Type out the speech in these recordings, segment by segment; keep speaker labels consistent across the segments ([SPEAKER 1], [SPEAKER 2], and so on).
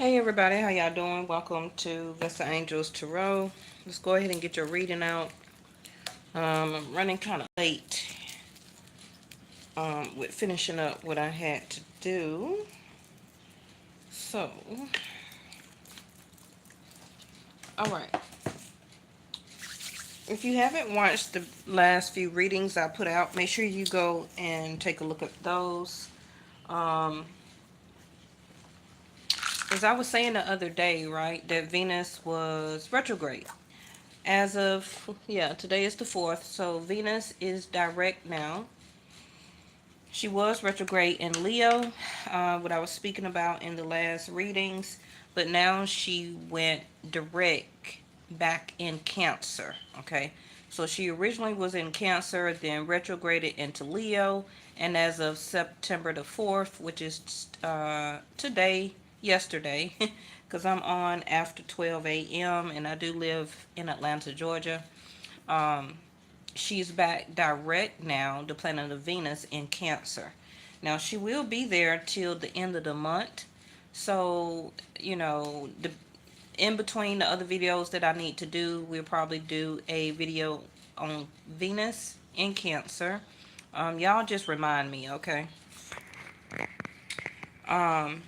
[SPEAKER 1] Hey everybody, how y'all doing? Welcome to Vesta Angels Tarot. Let's go ahead and get your reading out. I'm running kind of late with finishing up what I had to do. So, alright. If you haven't watched the last few readings I put out, make sure you go and take a look at those. Um, as I was saying the other day, right, that Venus was retrograde. As of, yeah, today is the 4th, so Venus is direct now. She was retrograde in Leo, what I was speaking about in the last readings, but now she went direct back in Cancer, okay? So she originally was in Cancer, then retrograded into Leo, and as of September the 4th, which is yesterday, because I'm on after 12 a.m. and I do live in Atlanta, Georgia. Um, she's back direct now, the planet of Venus in Cancer. Now she will be there till the end of the month. So, in between the other videos that I need to do, we'll probably do a video on Venus in Cancer. Y'all just remind me, okay? Um,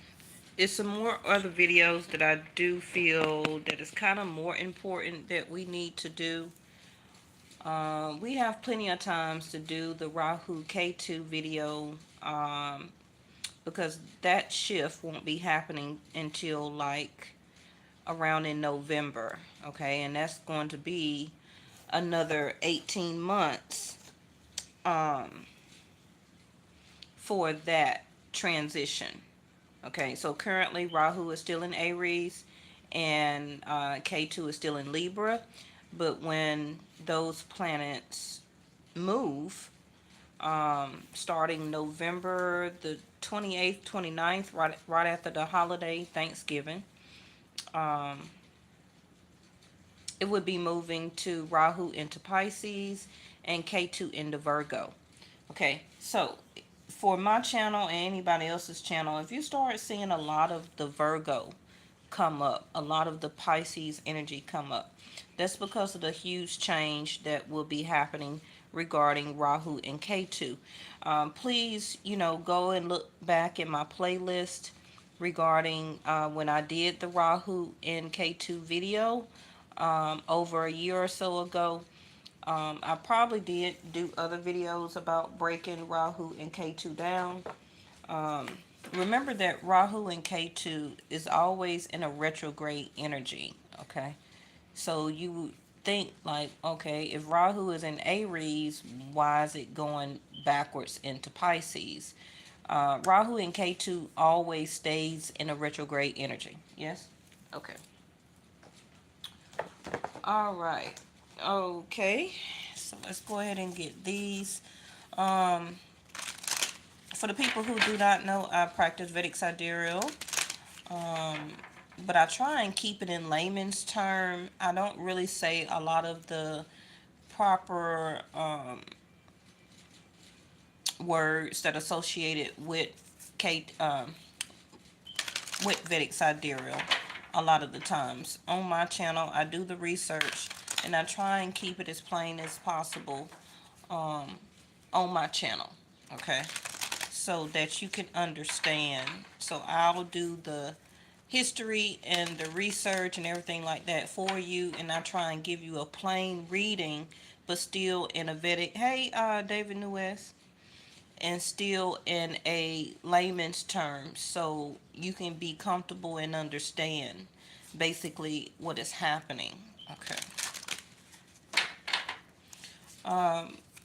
[SPEAKER 1] it's some more other videos that I do feel that is kind of more important that we need to do. We have plenty of times to do the Rahu K2 video because that shift won't be happening until like around in November, okay? And that's going to be another 18 months um, for that transition, okay? So currently Rahu is still in Aries and K2 is still in Libra, but when those planets move, starting November the 28th, 29th, right after the holiday, Thanksgiving. It would be moving to Rahu into Pisces and K2 into Virgo. Okay, so for my channel and anybody else's channel, if you start seeing a lot of the Virgo come up, a lot of the Pisces energy come up, that's because of the huge change that will be happening regarding Rahu and K2. Please, go and look back in my playlist regarding when I did the Rahu and K2 video over a year or so ago. I probably did do other videos about breaking Rahu and K2 down. Um, Remember that Rahu and K2 is always in a retrograde energy, okay? So you think like, okay, if Rahu is in Aries, why is it going backwards into Pisces? Rahu and K2 always stays in a retrograde energy. Yes? Okay. All right. Okay. So let's go ahead and get these. Um, for the people who do not know, I practice Vedic Sidereal. Um, but I try and keep it in layman's term. I don't really say a lot of the proper words that are associated with Kate with Vedic Sidereal a lot of the times. On my channel, I do the research and I try and keep it as plain as possible um, on my channel, okay? So that you can understand. So I'll do the history and the research and everything like that for you, and I try and give you a plain reading, but still in a Vedic, hey, David Nuez, and still in a layman's terms so you can be comfortable and understand basically what is happening. Okay.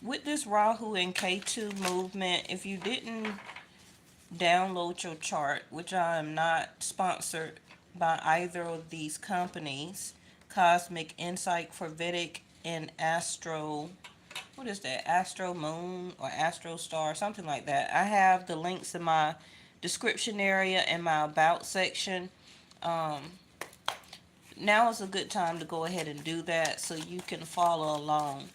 [SPEAKER 1] With this Rahu and K2 movement, if you didn't download your chart, which I am not sponsored by either of these companies, Cosmic Insight for Vedic and Astro, what is that, Astro Moon or Astro Star, something like that. I have the links in my description area and my about section. Um, Now is a good time to go ahead and do that so you can follow along.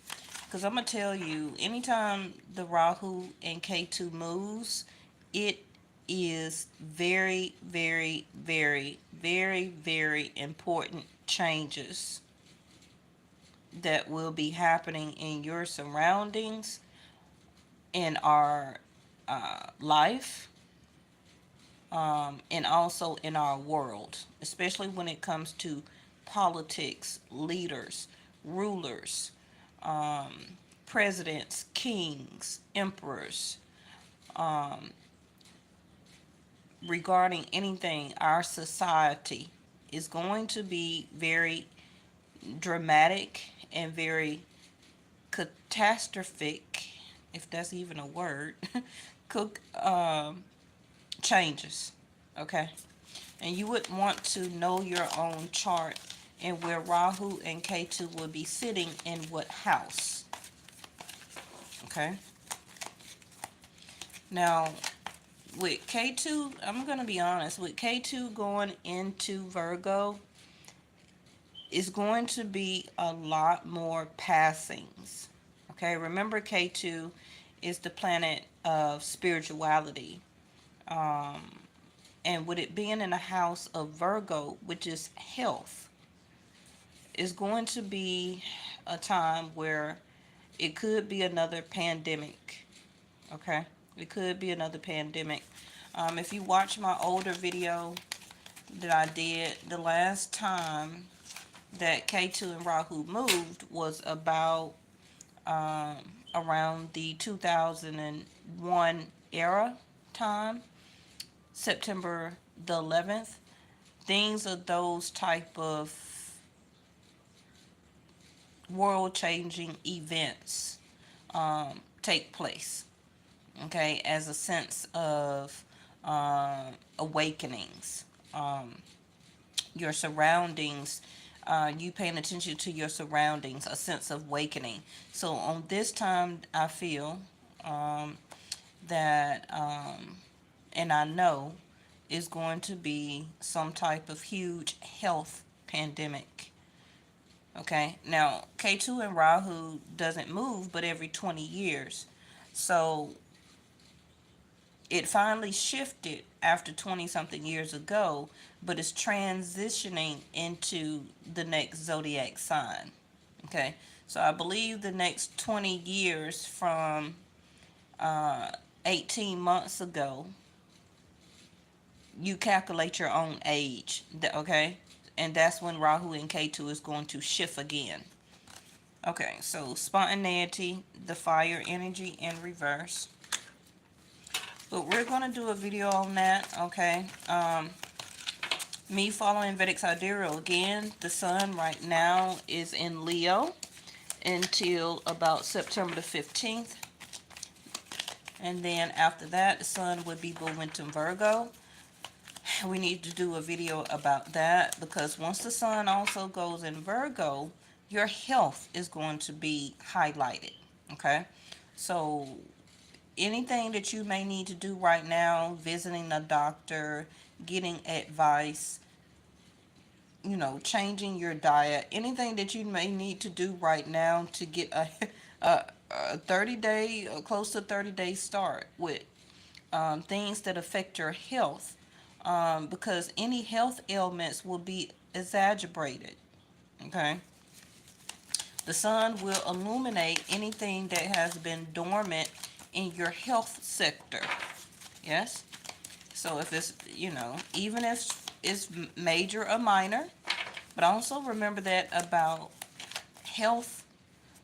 [SPEAKER 1] Because I'm going to tell you, anytime the Rahu and K2 moves, it is very, very, very, very, very important changes that will be happening in your surroundings, in our life, and also in our world, especially when it comes to politics, leaders, rulers, presidents, kings, emperors, regarding anything. Our society is going to be very dramatic and very catastrophic, if that's even a word, cook changes. Okay, and you would want to know your own chart and where Rahu and Ketu will be sitting in what house. Okay, now with K2, I'm going to be honest, with K2 going into Virgo, is going to be a lot more passings. Okay, remember K2 is the planet of spirituality. Um, and with it being in a house of Virgo, which is health, is going to be a time where it could be another pandemic. Okay, it could be another pandemic. If you watch my older video that I did, the last time that K2 and Rahu moved was about um, around the 2001 era time, September the 11th. Things of those type of world changing events take place, okay, as a sense of awakenings, your surroundings, you paying attention to your surroundings, a sense of awakening. So on this time, I feel um, that, and I know, is going to be some type of huge health pandemic. Okay, now K2 and Rahu doesn't move but every 20 years. So it finally shifted after 20 something years ago, but it's transitioning into the next zodiac sign. Okay, so I believe the next 20 years from uh, 18 months ago, you calculate your own age. Okay, and that's when Rahu and Ketu is going to shift again. Okay, so spontaneity, the fire energy in reverse. But we're going to do a video on that, okay? Me following Vedic Sidereal again. The sun right now is in Leo until about September the 15th. And then after that, the sun would be moving to Virgo. We need to do a video about that because once the sun also goes in Virgo, your health is going to be highlighted, okay? So anything that you may need to do right now, visiting a doctor, getting advice, changing your diet, anything that you may need to do right now to get a 30-day, close to 30-day start with things that affect your health, because any health ailments will be exaggerated, okay? The sun will illuminate anything that has been dormant in your health sector. Yes? So if it's, even if it's major or minor, but also remember that about health,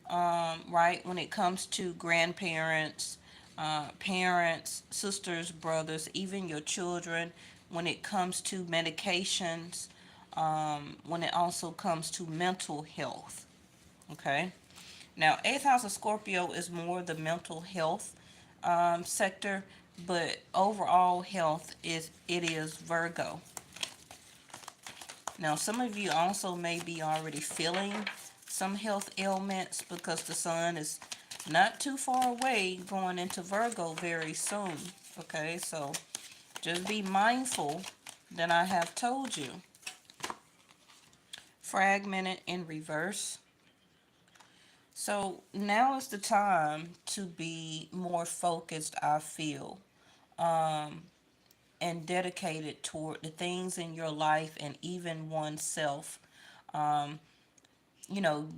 [SPEAKER 1] right, when it comes to grandparents, parents, sisters, brothers, even your children, when it comes to medications, when it also comes to mental health. Okay? Now, 8th house of Scorpio is more the mental health sector, but overall health is Virgo. Now, some of you also may be already feeling some health ailments because the sun is not too far away going into Virgo very soon. Okay, so just be mindful that I have told you. Fragmented in reverse. So now is the time to be more focused, I feel. and dedicated toward the things in your life and even oneself. Um,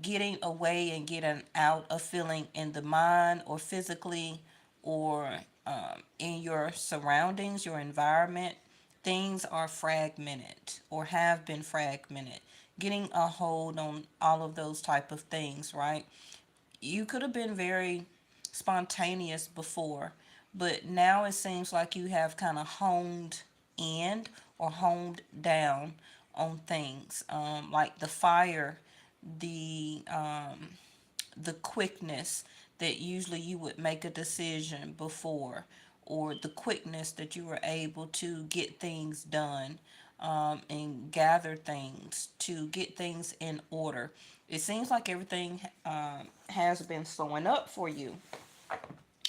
[SPEAKER 1] getting away and getting out of feeling in the mind or physically or in your surroundings, your environment, things are fragmented or have been fragmented. Getting a hold on all of those type of things, right? You could have been very spontaneous before, but now it seems like you have kind of honed in or honed down on things, like the fire, the quickness that usually you would make a decision before, or the quickness that you were able to get things done, and gather things to get things in order. It seems like everything has been slowing up for you,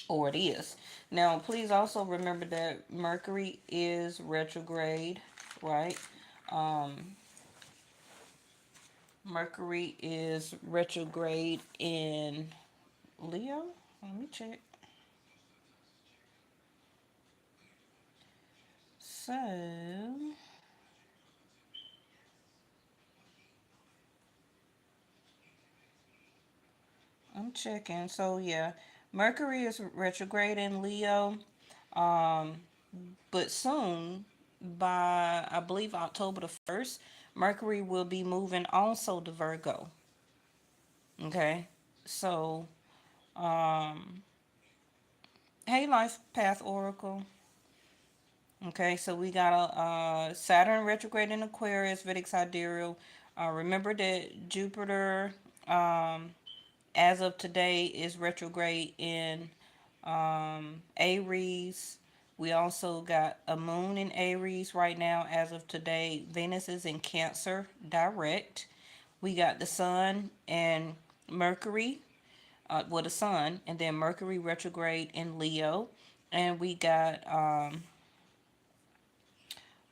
[SPEAKER 1] or it is. Now, please also remember that Mercury is retrograde, right? Um, Mercury is retrograde in Leo. Let me check. So, I'm checking. So, yeah, Mercury is retrograde in Leo. Um, but soon, by I believe October the 1st, Mercury will be moving also to Virgo. Okay. So, um, hey, Life Path Oracle. Okay, so we got a Saturn retrograde in Aquarius, Vedic sidereal. Remember that Jupiter, um, as of today, is retrograde in Aries. We also got a moon in Aries right now, as of today. Venus is in Cancer direct. We got the sun and Mercury, the sun, and then Mercury retrograde in Leo. And we got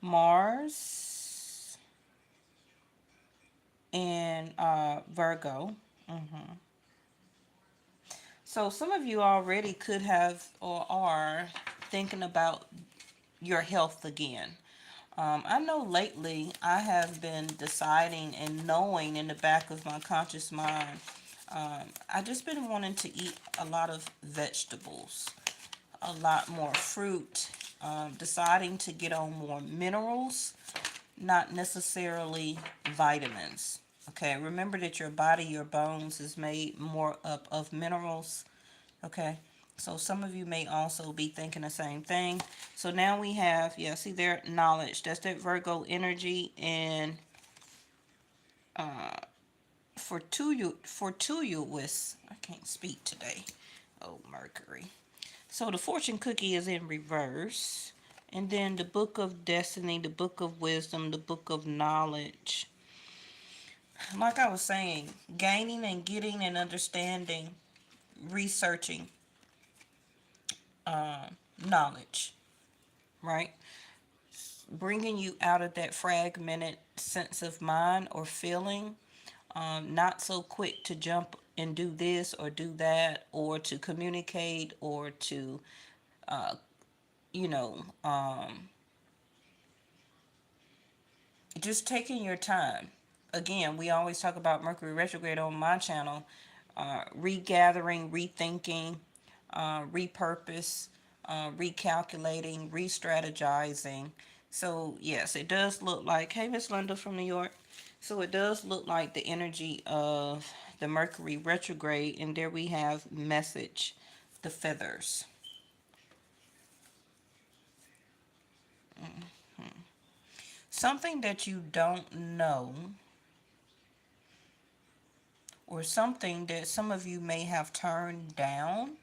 [SPEAKER 1] Mars in Virgo. hmm So some of you already could have or are thinking about your health again. I know lately I have been deciding and knowing in the back of my conscious mind, I just been wanting to eat a lot of vegetables, a lot more fruit, deciding to get on more minerals, not necessarily vitamins. Okay, remember that your body, your bones is made more up of minerals. Okay, so some of you may also be thinking the same thing. So now we have, yeah, see their knowledge. That's that Virgo energy. And fortuitous, I can't speak today. Oh, Mercury. So the fortune cookie is in reverse. And then the book of destiny, the book of wisdom, the book of knowledge. Like I was saying, gaining and getting and understanding, researching uh, knowledge, right? Bringing you out of that fragmented sense of mind or feeling, not so quick to jump and do this or do that, or to communicate, or to, uh, you know, um, just taking your time. Again, we always talk about Mercury retrograde on my channel, regathering, rethinking, repurpose, recalculating, re-strategizing. So yes, it does look like, hey, Miss Linda from New York. So it does look like the energy of the Mercury retrograde, and there we have message, the feathers. Something that you don't know, or something that some of you may have turned down,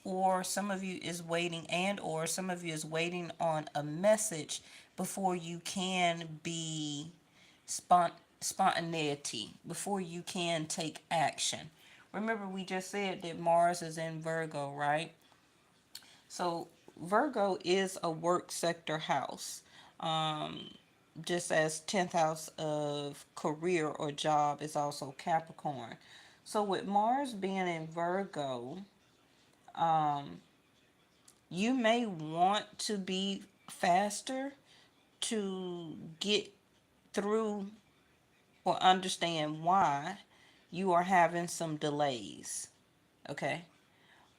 [SPEAKER 1] or some of you is waiting, and or some of you is waiting on a message before you can be spontaneity, before you can take action. Remember, we just said that Mars is in Virgo, right? So Virgo is a work sector house, um, just as 10th house of career or job is also Capricorn. So with Mars being in Virgo, um, you may want to be faster to get through or understand why you are having some delays. Okay.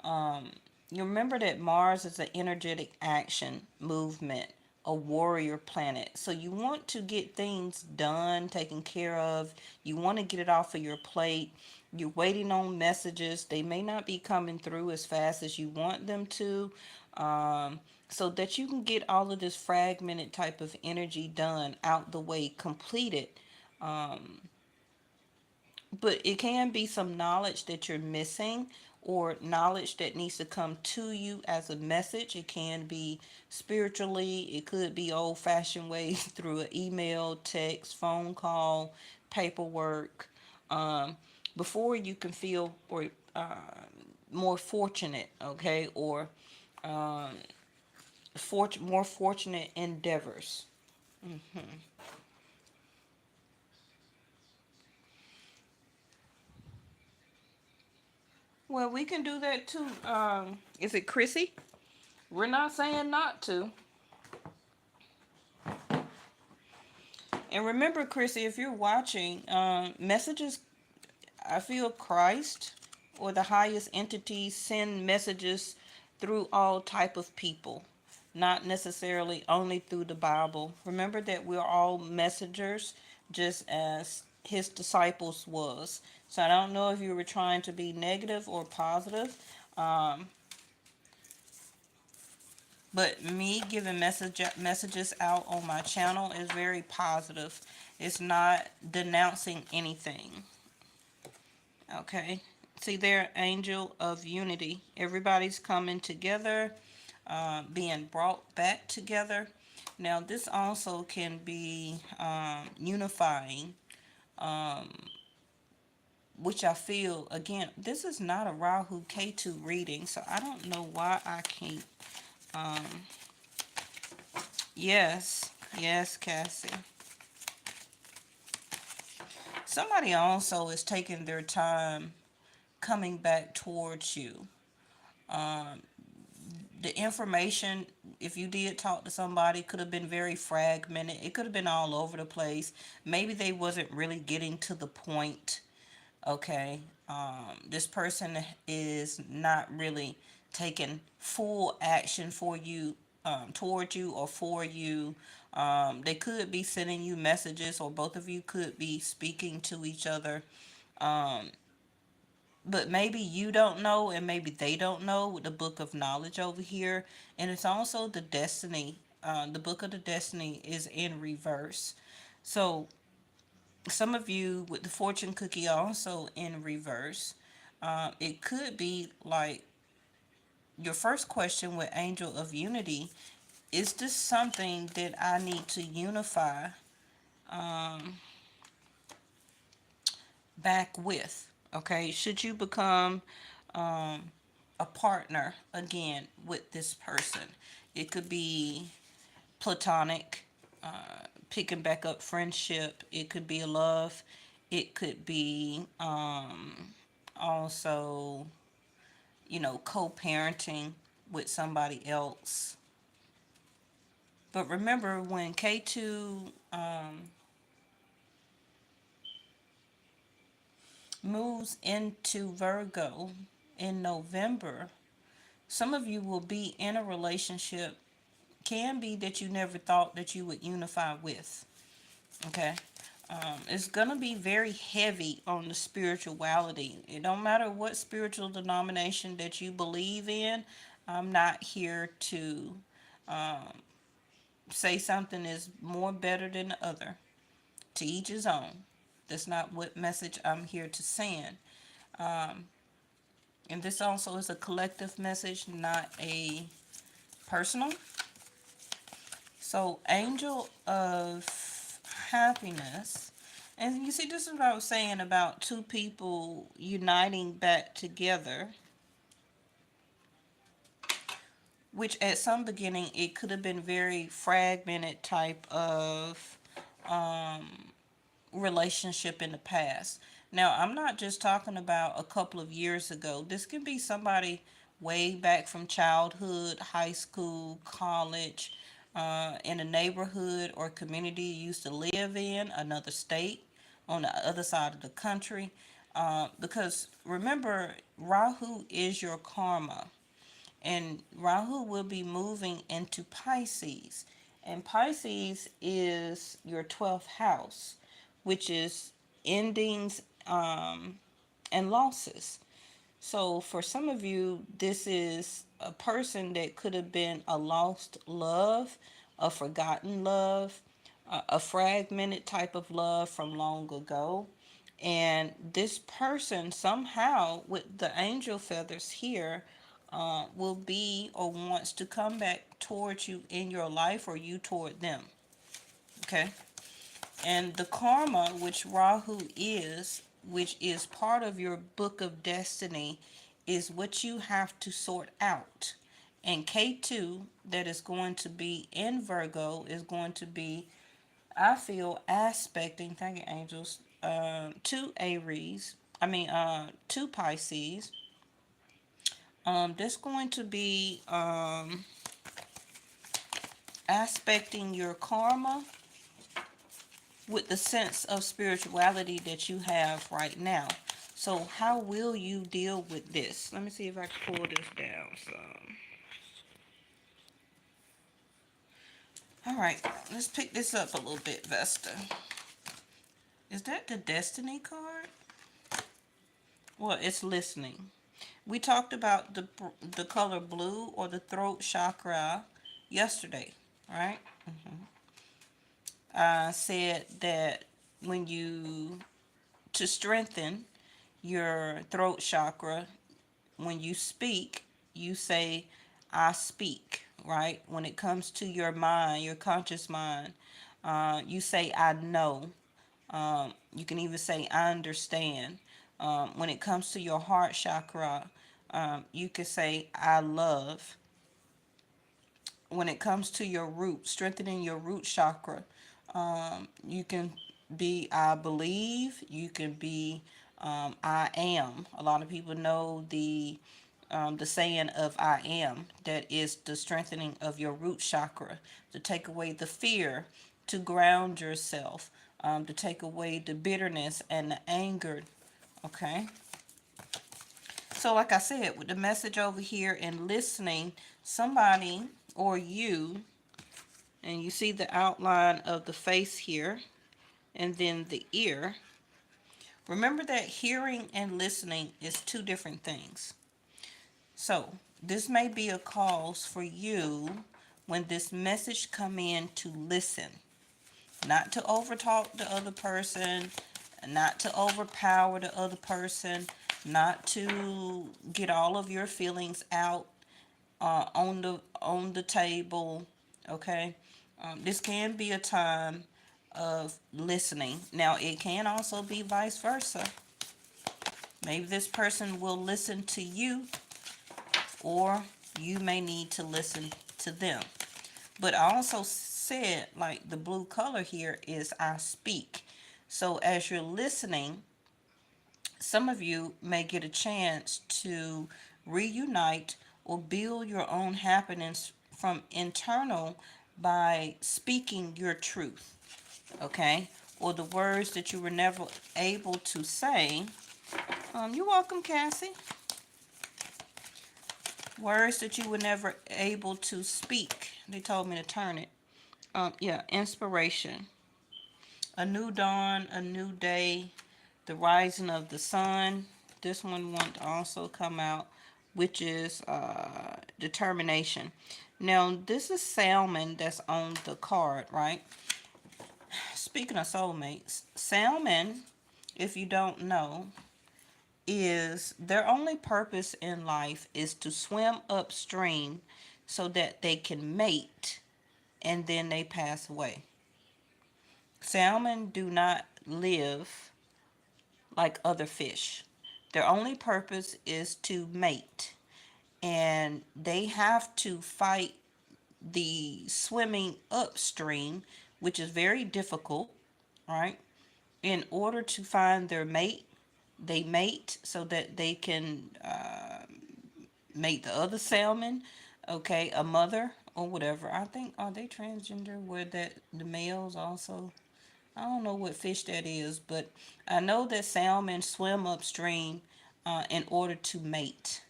[SPEAKER 1] Um, you remember that Mars is an energetic action, movement, a warrior planet. So you want to get things done, taken care of. You want to get it off of your plate. You're waiting on messages. They may not be coming through as fast as you want them to. Um, so that you can get all of this fragmented type of energy done, out the way, completed. Um, but it can be some knowledge that you're missing, or knowledge that needs to come to you as a message. It can be spiritually, it could be old fashioned ways through an email, text, phone call, paperwork, um, before you can feel or more fortunate, okay, or um, more fortunate endeavors. Well, we can do that too. Is it Chrissy? We're not saying not to. And remember, Chrissy, if you're watching, messages, I feel Christ or the highest entities send messages through all type of people, not necessarily only through the Bible. Remember that we're all messengers, just as his disciples was. So I don't know if you were trying to be negative or positive. Um, But me giving messages out on my channel is very positive. It's not denouncing anything. Okay. See there, angel of unity. Everybody's coming together, being brought back together. Now this also can be unifying, um, which I feel, again, this is not a Rahu K2 reading, so I don't know why I can't. Um, yes, yes, Cassie. Somebody also is taking their time coming back towards you. Um, the information, if you did talk to somebody, could have been very fragmented. It could have been all over the place. Maybe they wasn't really getting to the point. Okay. This person is not really taking full action for you, toward you or for you. They could be sending you messages, or both of you could be speaking to each other. Um, but maybe you don't know, and maybe they don't know, with the book of knowledge over here. And it's also the destiny. The book of the destiny is in reverse. So some of you with the fortune cookie also in reverse. It could be like your first question with angel of unity: is this something that I need to unify um, back with? Okay, should you become um, a partner again with this person? It could be platonic, picking back up friendship. It could be a love. It could be also, co-parenting with somebody else. But remember, when K2 moves into Virgo in November, some of you will be in a relationship, can be, that you never thought that you would unify with. Okay. It's gonna be very heavy on the spirituality. It don't matter what spiritual denomination that you believe in. I'm not here to um, say something is more better than the other. To each his own. That's not what message I'm here to send. Um, and this also is a collective message, not a personal. So, angel of happiness. And you see, this is what I was saying about two people uniting back together, which at some beginning it could have been very fragmented type of um, relationship in the past. Now, I'm not just talking about a couple of years ago. This can be somebody way back from childhood, high school, college. in a neighborhood or community you used to live in, another state, on the other side of the country. Because remember, Rahu is your karma, and Rahu will be moving into Pisces. And Pisces is your 12th house, which is endings and losses. So for some of you, this is a person that could have been a lost love, a forgotten love, a fragmented type of love from long ago. And this person, somehow, with the angel feathers here, will be or wants to come back towards you in your life, or you toward them. Okay? And the karma, which Rahu is, which is part of your book of destiny, is what you have to sort out. And K2, that is going to be in Virgo, is going to be, I feel, aspecting, thank you, angels, to Aries. To Pisces. That's going to be aspecting your karma with the sense of spirituality that you have right now. So how will you deal with this? Let me see if I can pull this down some. All right, let's pick this up a little bit, Vesta. Is that the Destiny card? Well, it's listening. We talked about the color blue, or the throat chakra, yesterday, right? I said that when you, to strengthen your throat chakra, when you speak, you say, I speak, right? When it comes to your mind, your conscious mind, you say, I know. You can even say, I understand. When it comes to your heart chakra, you can say, I love. When it comes to your root, strengthening your root chakra, you can be, I believe. You can be, I am. A lot of people know the saying of I am. That is the strengthening of your root chakra, to take away the fear, to ground yourself, to take away the bitterness and the anger. Okay. So like I said, with the message over here and listening, somebody or you, and you see the outline of the face here, and then the ear. Remember that hearing and listening is two different things. So this may be a cause for you, when this message come in, to listen, not to overtalk the other person, not to overpower the other person, not to get all of your feelings out on the table. Okay, this can be a time of listening. Now it can also be vice versa. Maybe this person will listen to you, or you may need to listen to them. But I also said, like, the blue color here is I speak. So as you're listening, some of you may get a chance to reunite or build your own happiness from internal by speaking your truth, okay? Or the words that you were never able to say. You're welcome, Cassie. Words that you were never able to speak. They told me to turn it. Yeah, inspiration. A new dawn, a new day, the rising of the sun. This one wants to also come out, which is determination. Now, this is salmon that's on the card, right? Speaking of soulmates, salmon, if you don't know, is their only purpose in life is to swim upstream so that they can mate, and then they pass away. Salmon do not live like other fish. Their only purpose is to mate, and they have to fight the swimming upstream, which is very difficult, right? In order to find their mate, they mate so that they can mate the other salmon, okay, a mother or whatever. I think, are they transgender where that the males also? I don't know what fish that is, but I know that salmon swim upstream in order to mate.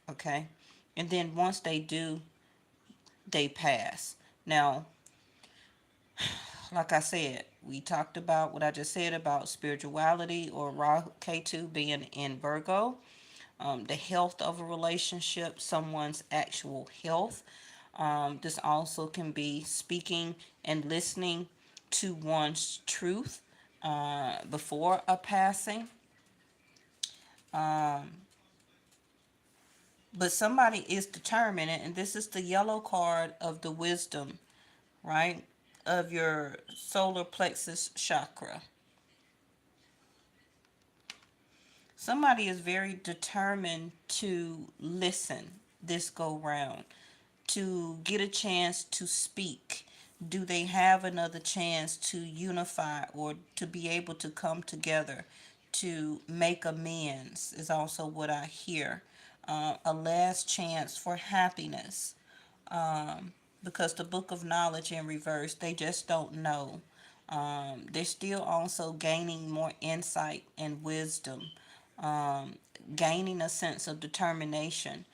[SPEAKER 1] Okay, and then once they do, they pass. Now, like I said, we talked about what I just said about spirituality or Rahu K2 being in Virgo, the health of a relationship, someone's actual health. This also can be speaking and listening to one's truth before a passing. Um, but somebody is determined, and this is the yellow card of the wisdom, right? Of your solar plexus chakra. Somebody is very determined to listen this go round, to get a chance to speak. Do they have another chance to unify or to be able to come together to make amends? Is also what I hear. A last chance for happiness. Because the book of knowledge in reverse, they just don't know. They're still also gaining more insight and wisdom, um, gaining a sense of determination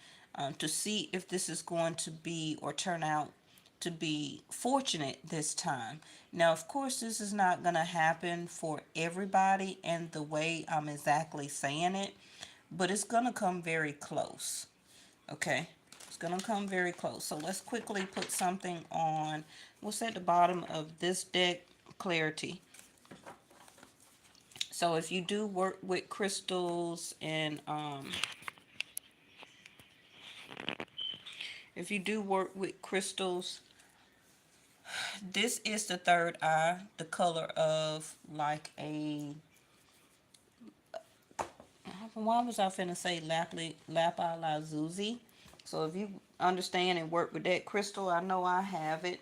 [SPEAKER 1] to see if this is going to be or turn out to be fortunate this time. Now, of course, this is not going to happen for everybody and the way I'm exactly saying it, but it's going to come very close. Okay, it's gonna come very close. So let's quickly put something on. What's at the bottom of this deck? Clarity. So if you do work with crystals and if you do work with crystals, this is the third eye, the color of like a, why was I finna say Lapa Lazuli? So if you understand and work with that crystal, I know I have it.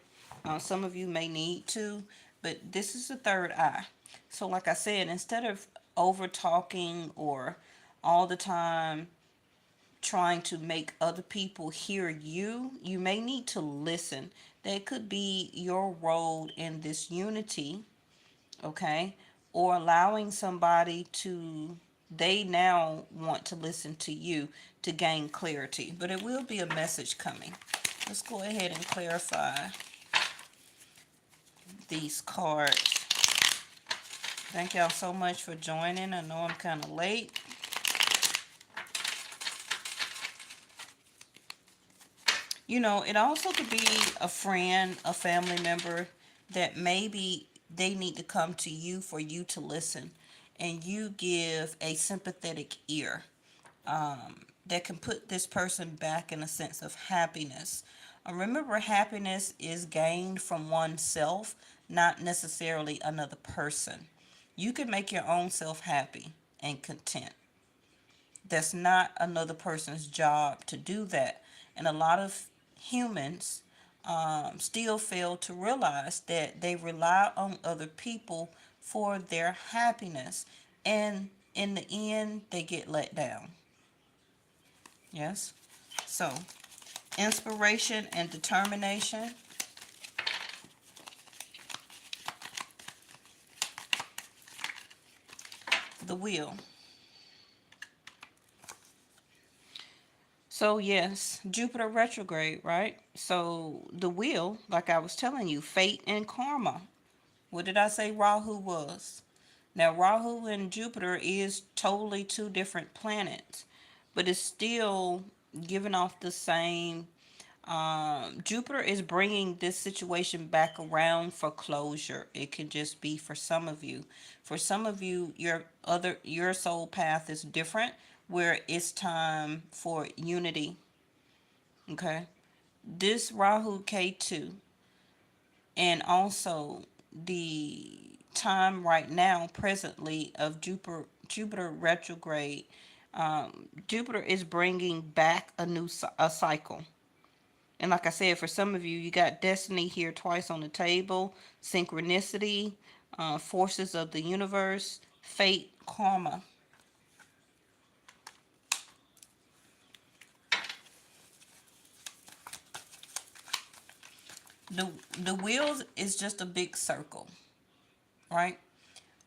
[SPEAKER 1] Some of you may need to, but this is the third eye. So like I said, instead of over talking or all the time trying to make other people hear you, you may need to listen. That could be your role in this unity, okay? Or allowing somebody to, they now want to listen to you to gain clarity. But it will be a message coming. Let's go ahead and clarify these cards. Thank y'all so much for joining. I know I'm kind of late. You know, it also could be a friend, a family member that maybe they need to come to you for you to listen, and you give a sympathetic ear that can put this person back in a sense of happiness. Remember, happiness is gained from oneself, not necessarily another person. You can make your own self happy and content. That's not another person's job to do that. And a lot of humans still fail to realize that they rely on other people for their happiness. And in the end, they get let down. Yes? So, inspiration and determination. The wheel. So, yes, Jupiter retrograde, right? So, the wheel, like I was telling you, fate and karma. What did I say Rahu was? Now, Rahu and Jupiter is totally two different planets, but it's still giving off the same. Jupiter is bringing this situation back around for closure. It can just be for some of you. For some of you, your soul path is different, where it's time for unity. Okay, this Rahu K2 and also the time right now presently of Jupiter retrograde, Jupiter is bringing back a cycle. And like I said, for some of you, you got destiny here twice on the table, synchronicity, forces of the universe, fate, karma. the the wheels is just a big circle, right?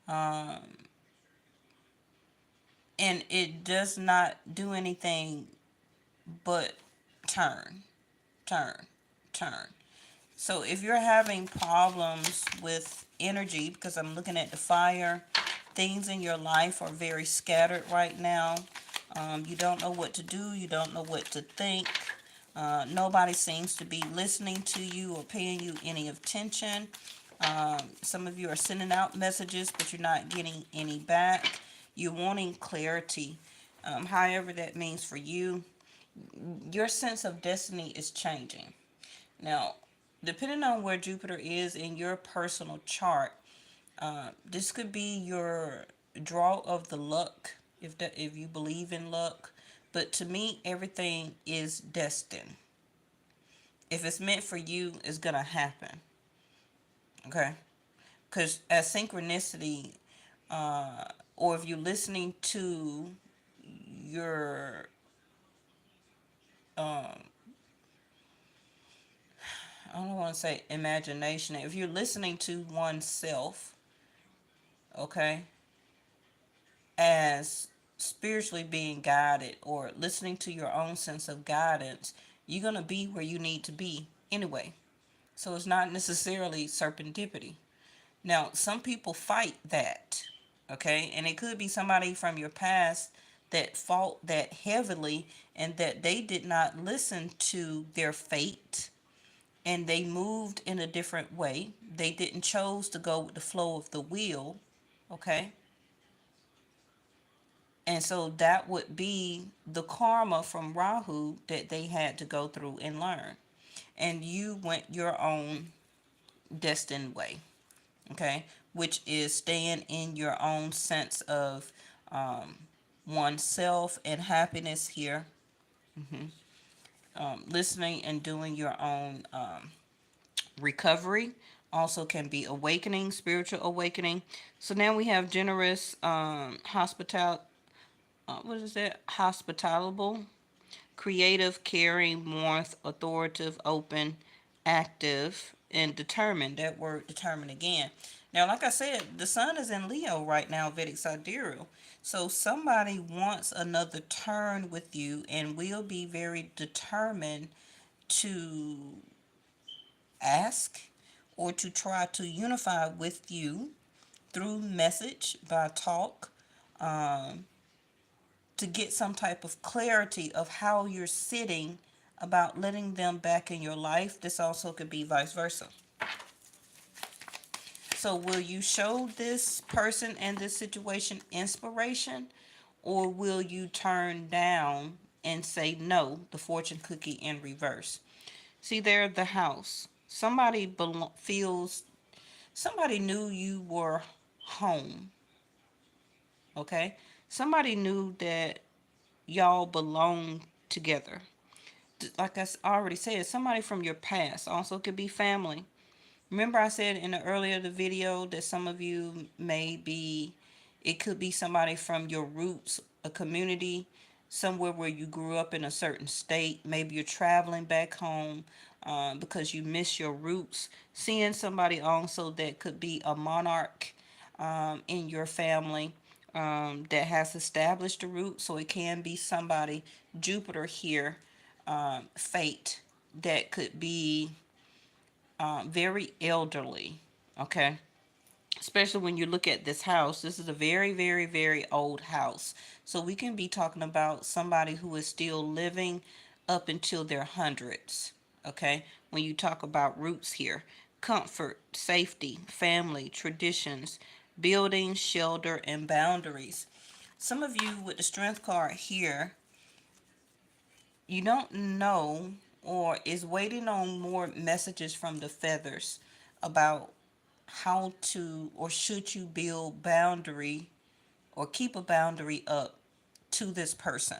[SPEAKER 1] Um, and it does not do anything but turn, turn, turn. So if you're having problems with energy, because I'm looking at the fire, things in your life are very scattered right now. You don't know what to do. You don't know what to think. Nobody seems to be listening to you or paying you any attention. Some of you are sending out messages, but you're not getting any back. You're wanting clarity. However that means for you, your sense of destiny is changing. Now, depending on where Jupiter is in your personal chart, this could be your draw of the luck, if you believe in luck. But to me, everything is destined. If it's meant for you, it's gonna happen. Okay, because as synchronicity, uh, or if you're listening to your um, I don't want to say imagination. If you're listening to oneself, okay, as spiritually being guided or listening to your own sense of guidance, you're going to be where you need to be anyway. So it's not necessarily serendipity. Now, some people fight that, okay? And it could be somebody from your past that fought that heavily and that they did not listen to their fate and they moved in a different way. They didn't chose to go with the flow of the wheel, okay? And so that would be the karma from Rahu that they had to go through and learn. And you went your own destined way, okay? Which is staying in your own sense of um, oneself and happiness here. hmm Listening and doing your own recovery also can be awakening, spiritual awakening. So now we have generous what is that? Hospitable, creative, caring, warmth, authoritative, open, active, and determined. That word determined again. Now, like I said, the sun is in Leo right now, Vedic Sidereal. So somebody wants another turn with you and will be very determined to ask or to try to unify with you through message, by talk, um, to get some type of clarity of how you're sitting about letting them back in your life. This also could be vice versa. So will you show this person and this situation inspiration, or will you turn down and say no, the fortune cookie in reverse? See there, the house. Feels, somebody knew you were home, okay? Somebody knew that y'all belong together. Like I already said, somebody from your past. Also could be family. Remember I said in the earlier the video that some of you may be, it could be somebody from your roots, a community, somewhere where you grew up in a certain state. Maybe you're traveling back home because you miss your roots. Seeing somebody also that could be a monarch in your family that has established a root. So it can be somebody, Jupiter here, fate, that could be very elderly, okay? Especially when you look at this house. This is a very, very, very old house. So we can be talking about somebody who is still living up until their hundreds, okay? When you talk about roots here, comfort, safety, family, traditions, building, shelter, and boundaries. Some of you with the strength card here, you don't know or is waiting on more messages from the feathers about how to or should you build boundary or keep a boundary up to this person.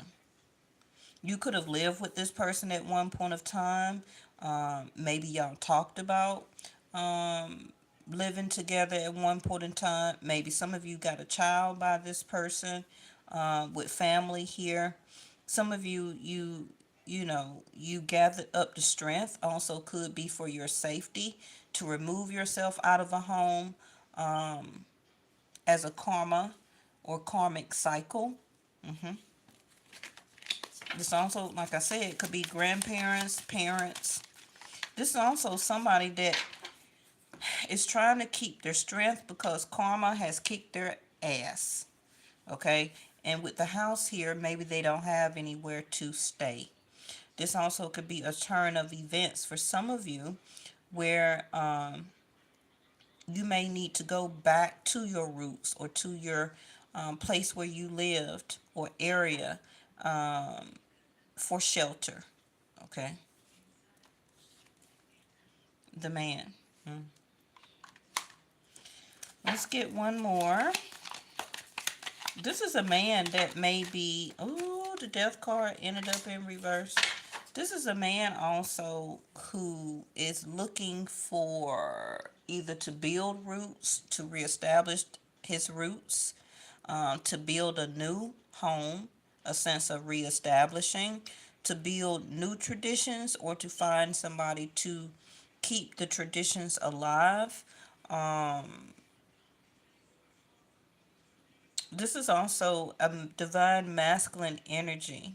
[SPEAKER 1] You could have lived with this person at one point of time. Maybe y'all talked about um, living together at one point in time. Maybe some of you got a child by this person with family here. Some of you you gathered up the strength. Also could be for your safety to remove yourself out of a home, um, as a karma or karmic cycle. hmm This also, like I said, could be grandparents, parents. This is also somebody that is trying to keep their strength because karma has kicked their ass. Okay? And with the house here, maybe they don't have anywhere to stay. This also could be a turn of events for some of you where you may need to go back to your roots or to your place where you lived or area for shelter. Okay? The man. Let's get one more. This is a man that may be, oh, the death card ended up in reverse. This is a man also who is looking for either to build roots, to reestablish his roots, to build a new home, a sense of reestablishing, to build new traditions, or to find somebody to keep the traditions alive. This is also a divine masculine energy,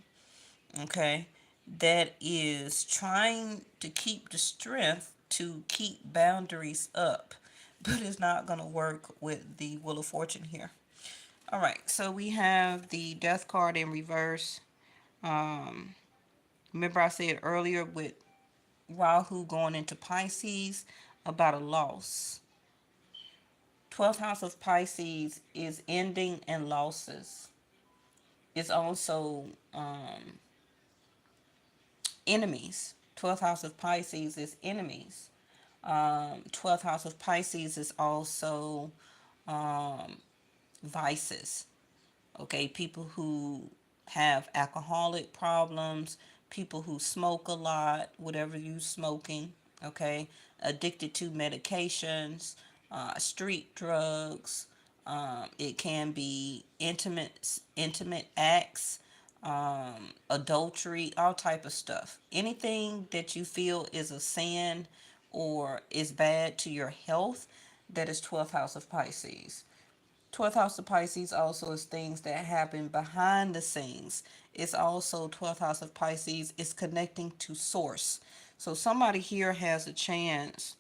[SPEAKER 1] okay, that is trying to keep the strength to keep boundaries up, but it's not going to work with the Wheel of Fortune here. All right, so we have the Death card in reverse. Um, Remember I said earlier with Rahu going into Pisces about a loss. 12th house of Pisces is ending and losses. It's also enemies. 12th house of Pisces is enemies. 12th house of Pisces is also vices. Okay, people who have alcoholic problems, people who smoke a lot, whatever you smoking, okay, addicted to medications, street drugs. It can be intimate acts, adultery, all type of stuff. Anything that you feel is a sin or is bad to your health, that is 12th house of Pisces. 12th house of Pisces also is things that happen behind the scenes. It's also 12th house of Pisces is connecting to source. So somebody here has a chance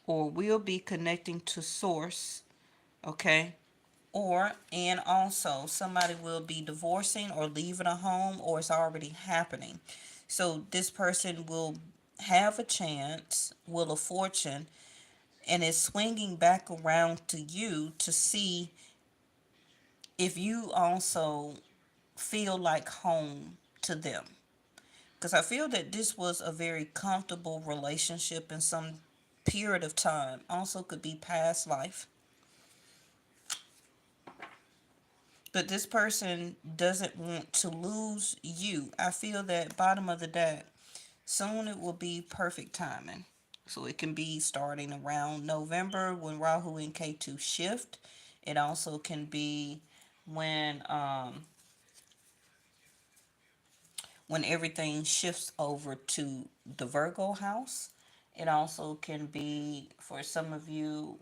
[SPEAKER 1] or will be connecting to source, okay? Or, and also somebody will be divorcing or leaving a home, or it's already happening. So this person will have a chance, Wheel of Fortune, and is swinging back around to you to see if you also feel like home to them. Because I feel that this was a very comfortable relationship in some period of time. Also could be past life. But this person doesn't want to lose you. I feel that bottom of the deck, soon it will be perfect timing. So it can be starting around November when Rahu and K2 shift. It also can be when when everything shifts over to the Virgo house. It also can be for some of you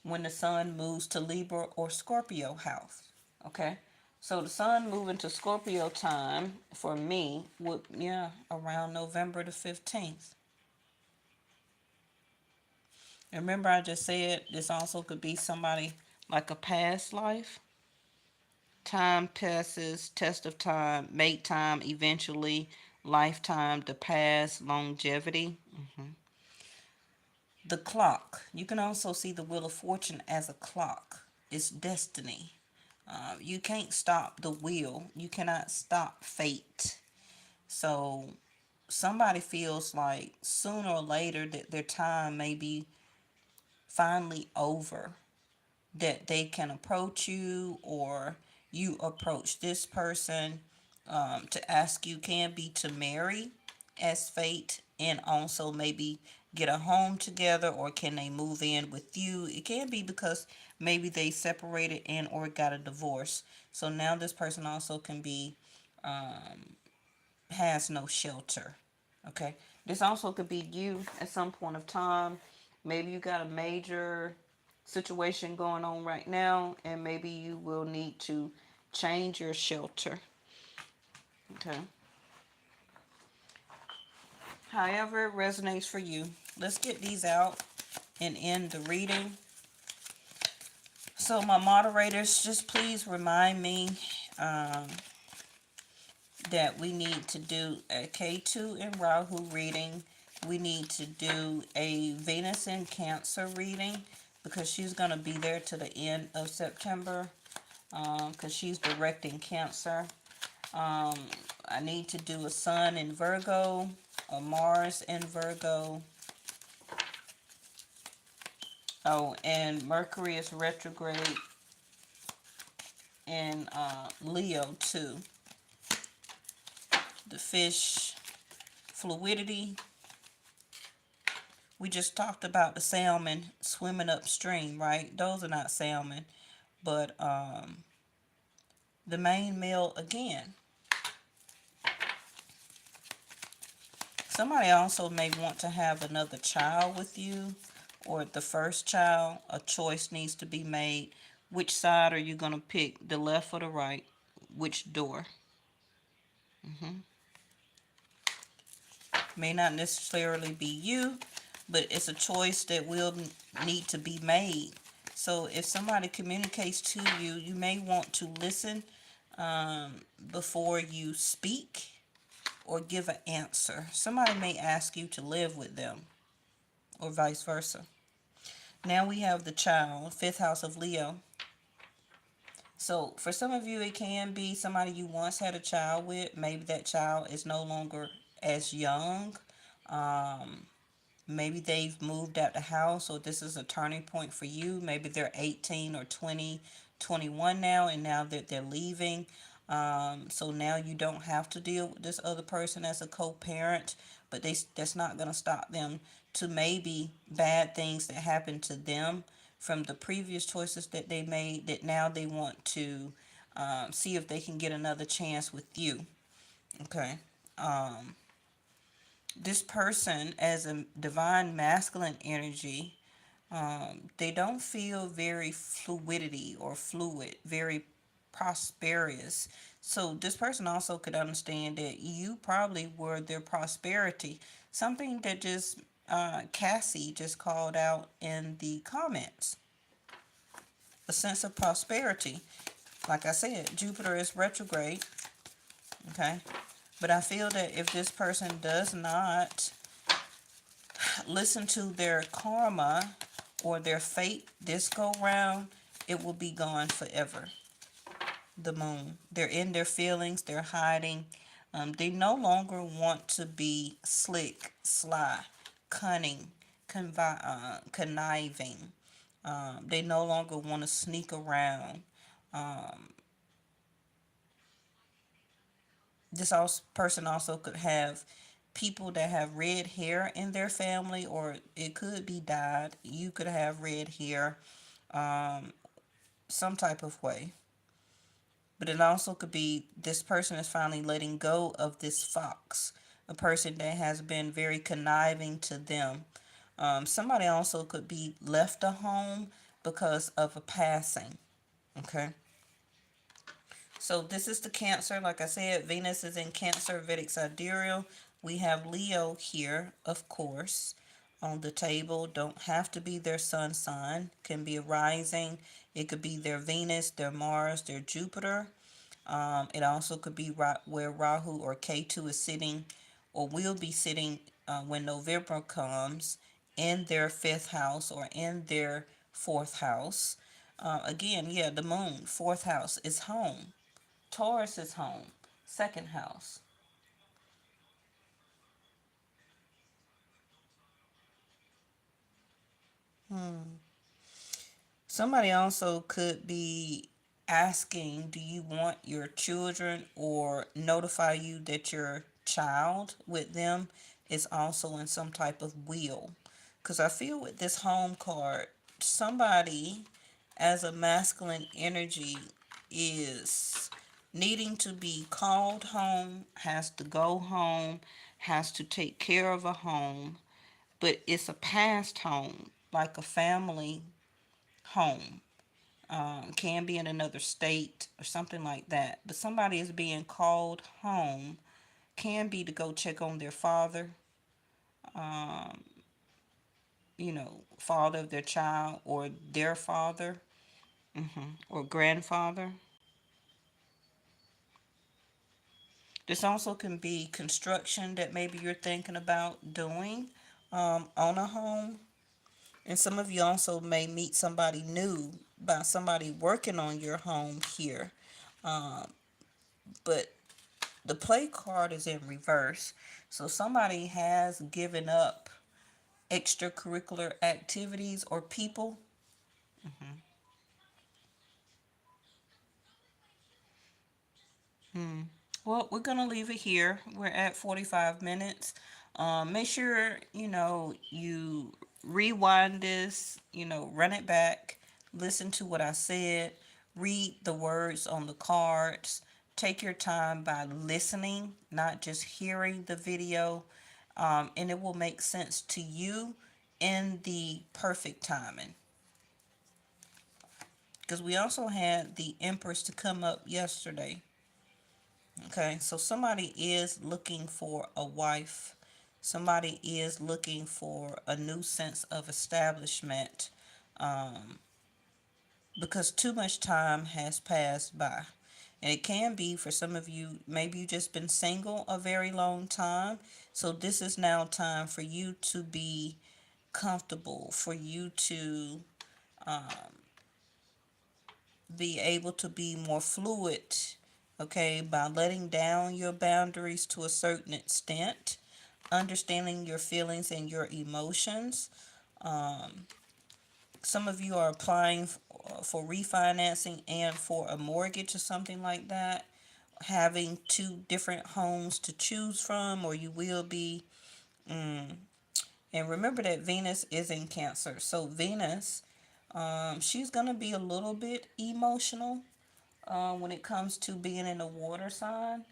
[SPEAKER 1] when the sun moves to Libra or Scorpio house. Okay, so the sun moving to Scorpio time for me would, yeah, around November the 15th. Remember, I just said this also could be somebody like a past life. Time passes, test of time, make time eventually, lifetime, the past, longevity. The clock. You can also see the Wheel of Fortune as a clock. It's destiny. You can't stop the wheel. You cannot stop fate. So somebody feels like sooner or later that their time may be finally over, that they can approach you or you approach this person to ask you, can be to marry as fate, and also maybe get a home together, or can they move in with you? It can be because maybe they separated and or got a divorce. So now this person also can be has no shelter. Okay. This also could be you at some point of time. Maybe you got a major situation going on right now, and maybe you will need to change your shelter. Okay. However, it resonates for you. Let's get these out and end the reading. So, my moderators, just please remind me um, that we need to do a K2 and Rahu reading. We need to do a Venus in Cancer reading because she's going to be there to the end of September because she's directing Cancer. I need to do a Sun in Virgo, a Mars in Virgo. Oh, and Mercury is retrograde in Leo too. The fish fluidity. We just talked about the salmon swimming upstream, right? Those are not salmon, but the main meal again. Somebody also may want to have another child with you, or the first child. A choice needs to be made. Which side are you going to pick, the left or the right? Which door? May not necessarily be you, but it's a choice that will need to be made. So if somebody communicates to you, you may want to listen before you speak or give an answer. Somebody may ask you to live with them, or vice versa. Now we have the child, fifth house of Leo. So for some of you, it can be somebody you once had a child with. Maybe that child is no longer as young. Um, Maybe they've moved out the house, or this is a turning point for you. Maybe they're 18 or 20, 21 now, and now that they're leaving. So now you don't have to deal with this other person as a co-parent, but that's not going to stop them to maybe bad things that happened to them from the previous choices that they made, that now they want to see if they can get another chance with you. Okay. This person, as a divine masculine energy, they don't feel very fluidity or fluid, very prosperous. So this person also could understand that you probably were their prosperity. Something that just Cassie just called out in the comments. A sense of prosperity. Like I said, Jupiter is retrograde. Okay. But I feel that if this person does not listen to their karma or their fate this go round, it will be gone forever. The moon. They're in their feelings, they're hiding. They no longer want to be slick, sly, cunning, conniving. They no longer want to sneak around. This person also could have people that have red hair in their family, or it could be dyed. You could have red hair some type of way. But it also could be this person is finally letting go of this fox, a person that has been very conniving to them. Somebody also could be left a home because of a passing. Okay. So this is the Cancer. Like I said, Venus is in Cancer, Vedic Sidereal. We have Leo here, of course, on the table. Don't have to be their sun sign. Can be a rising. It could be their Venus, their Mars, their Jupiter. It also could be where Rahu or K2 is sitting, or will be sitting when November comes, in their fifth house or in their fourth house. Again, yeah, the moon, fourth house, is home. Taurus is home, second house. Somebody also could be asking, do you want your children, or notify you that your child with them is also in some type of will. Because I feel with this home card, somebody as a masculine energy is needing to be called home, has to go home, has to take care of a home, but it's a past home, like a family home. Can be in another state or something like that. But somebody is being called home, can be to go check on their father, um, father of their child, or their father, or grandfather. This also can be construction that maybe you're thinking about doing on a home. And some of you also may meet somebody new by somebody working on your home here. Um, but the play card is in reverse. So somebody has given up extracurricular activities or people. Mm-hmm. Hmm. Well, we're going to leave it here. We're at 45 minutes. Make sure, you rewind this, run it back, listen to what I said, read the words on the cards. Take your time by listening, not just hearing the video, and it will make sense to you in the perfect timing. Because we also had the Empress to come up yesterday. Okay, so somebody is looking for a wife. Somebody is looking for a new sense of establishment, um, because too much time has passed by. And it can be for some of you, maybe you just been single a very long time. So this is now time for you to be comfortable, for you to be able to be more fluid, okay, by letting down your boundaries to a certain extent, understanding your feelings and your emotions. Um, some of you are applying for refinancing and for a mortgage or something like that, having two different homes to choose from, or you will be. Mm. And remember that Venus is in Cancer. So Venus, she's going to be a little bit emotional when it comes to being in a water sign.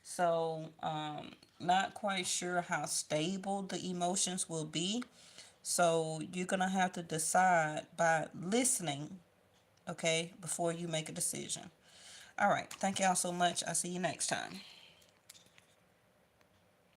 [SPEAKER 1] So, not quite sure how stable the emotions will be. So, you're going to have to decide by listening, okay, before you make a decision. All right. Thank y'all so much. I'll see you next time.